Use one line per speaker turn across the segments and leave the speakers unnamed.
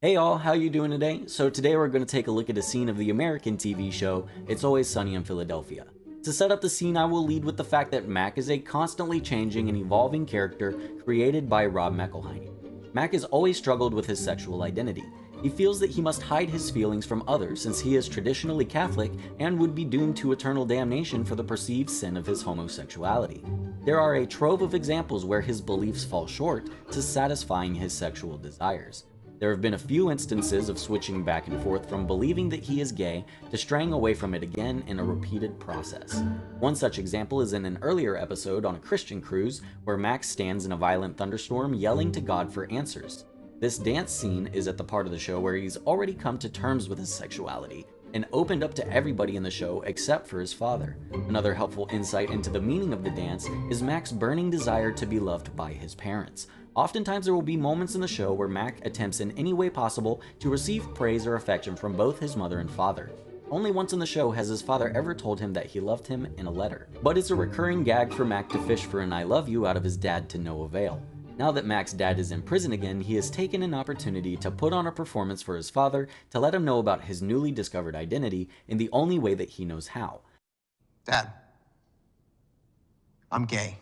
Hey y'all, how you doing today? So today we're going to take a look at a scene of the American TV show It's Always Sunny in Philadelphia. To set up the scene, I will lead with the fact that Mac is a constantly changing and evolving character created by Rob McElhenney. Mac has always struggled with his sexual identity. He feels that he must hide his feelings from others since he is traditionally Catholic and would be doomed to eternal damnation for the perceived sin of his homosexuality. There are a trove of examples where his beliefs fall short to satisfying his sexual desires. There have been a few instances of switching back and forth from believing that he is gay to straying away from it again in a repeated process. One such example is in an earlier episode on a Christian cruise where Max stands in a violent thunderstorm yelling to God for answers. This dance scene is at the part of the show where he's already come to terms with his sexuality and opened up to everybody in the show except for his father. Another helpful insight into the meaning of the dance is Mac's burning desire to be loved by his parents. Oftentimes there will be moments in the show where Mac attempts in any way possible to receive praise or affection from both his mother and father. Only once in the show has his father ever told him that he loved him in a letter. But it's a recurring gag for Mac to fish for an I love you out of his dad to no avail. Now that Mac's dad is in prison again, he has taken an opportunity to put on a performance for his father to let him know about his newly discovered identity in the only way that he knows how.
Dad, I'm gay.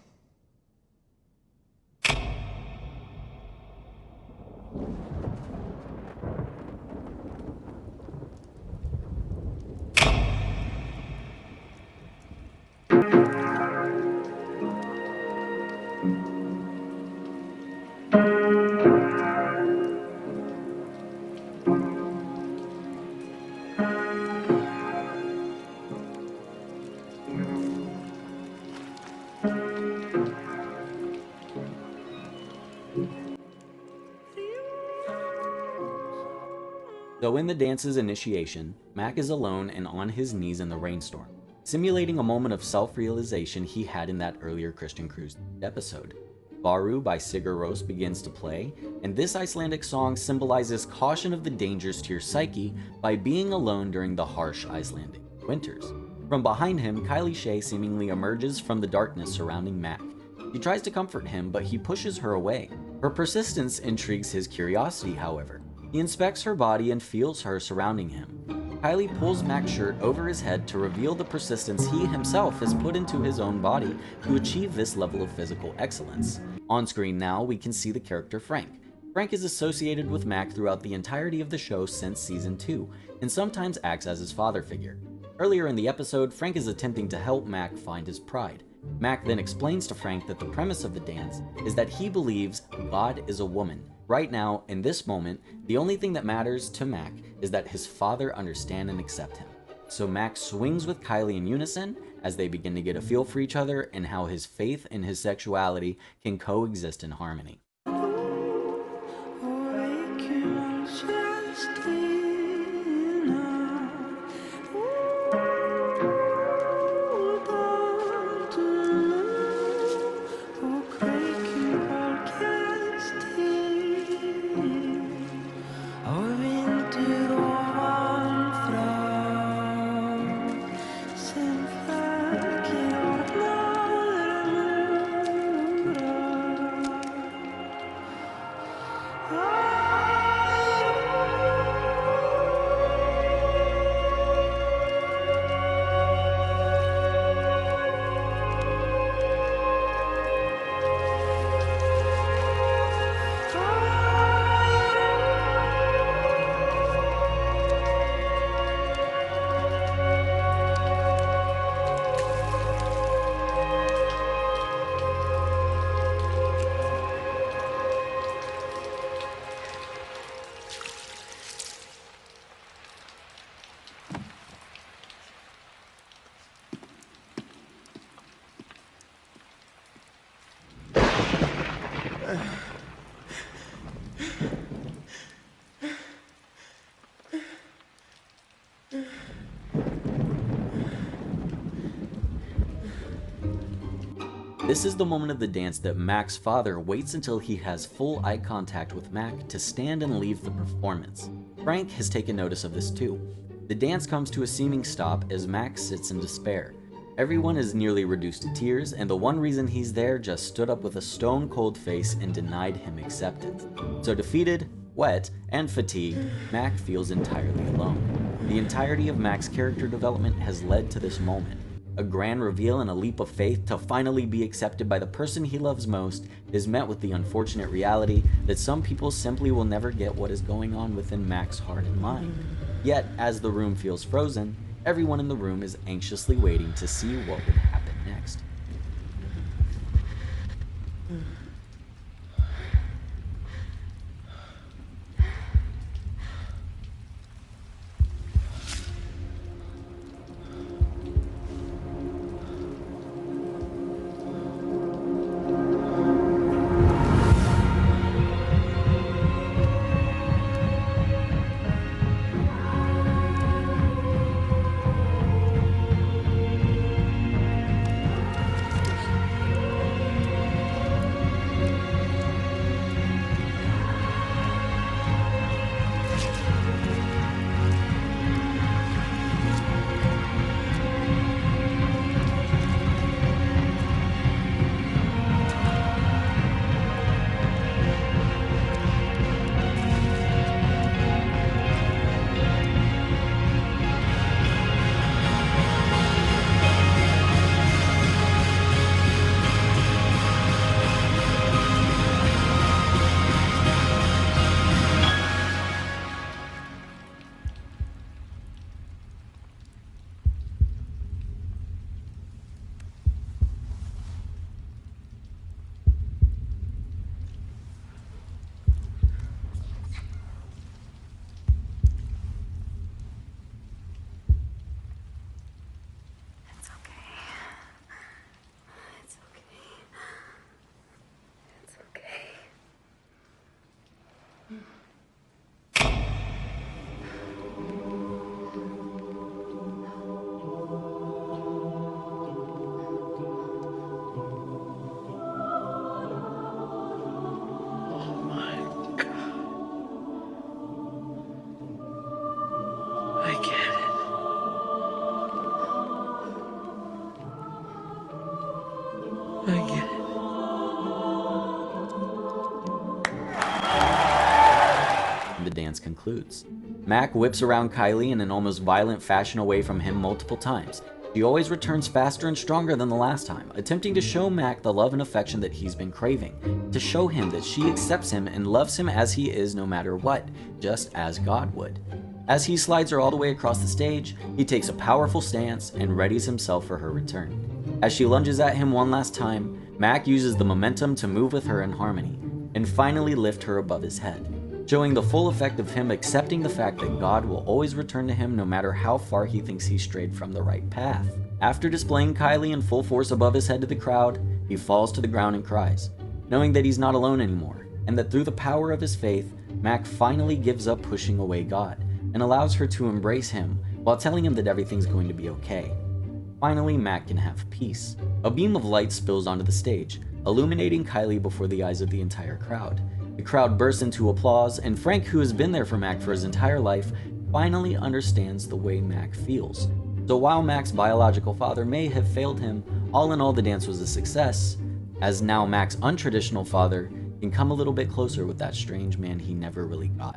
So in the dance's initiation, Mac is alone and on his knees in the rainstorm, simulating a moment of self-realization he had in that earlier Christian Cruise episode. Varu by Sigur Rós begins to play, and this Icelandic song symbolizes caution of the dangers to your psyche by being alone during the harsh Icelandic winters. From behind him, Kylie Shea seemingly emerges from the darkness surrounding Mac. She tries to comfort him, but he pushes her away. Her persistence intrigues his curiosity, however. He inspects her body and feels her surrounding him. Kylie pulls Mac's shirt over his head to reveal the persistence he himself has put into his own body to achieve this level of physical excellence. On screen now, we can see the character Frank. Frank is associated with Mac throughout the entirety of the show since season 2, and sometimes acts as his father figure. Earlier in the episode, Frank is attempting to help Mac find his pride. Mac then explains to Frank that the premise of the dance is that he believes God is a woman. Right now, in this moment, the only thing that matters to Mac is that his father understand and accept him. So Mac swings with Kylie in unison as they begin to get a feel for each other and how his faith and his sexuality can coexist in harmony. This is the moment of the dance that Mac's father waits until he has full eye contact with Mac to stand and leave the performance. Frank has taken notice of this too. The dance comes to a seeming stop as Mac sits in despair. Everyone is nearly reduced to tears, and the one reason he's there just stood up with a stone-cold face and denied him acceptance. So defeated, Wet and fatigued, Mac feels entirely alone. The entirety of Mac's character development has led to this moment. A grand reveal and a leap of faith to finally be accepted by the person he loves most is met with the unfortunate reality that some people simply will never get what is going on within Mac's heart and mind. Yet, as the room feels frozen, everyone in the room is anxiously waiting to see what would happen next. The dance concludes. Mac whips around Kylie in an almost violent fashion away from him multiple times. She always returns faster and stronger than the last time, attempting to show Mac the love and affection that he's been craving, to show him that she accepts him and loves him as he is no matter what, just as God would. As he slides her all the way across the stage, he takes a powerful stance and readies himself for her return. As she lunges at him one last time, Mac uses the momentum to move with her in harmony, and finally lift her above his head, showing the full effect of him accepting the fact that God will always return to him no matter how far he thinks he strayed from the right path. After displaying Kylie in full force above his head to the crowd, he falls to the ground and cries, knowing that he's not alone anymore, and that through the power of his faith, Mac finally gives up pushing away God, and allows her to embrace him while telling him that everything's going to be okay. Finally, Mac can have peace. A beam of light spills onto the stage, illuminating Kylie before the eyes of the entire crowd. The crowd bursts into applause, and Frank, who has been there for Mac for his entire life, finally understands the way Mac feels. So while Mac's biological father may have failed him, all in all the dance was a success, as now Mac's untraditional father can come a little bit closer with that strange man he never really got.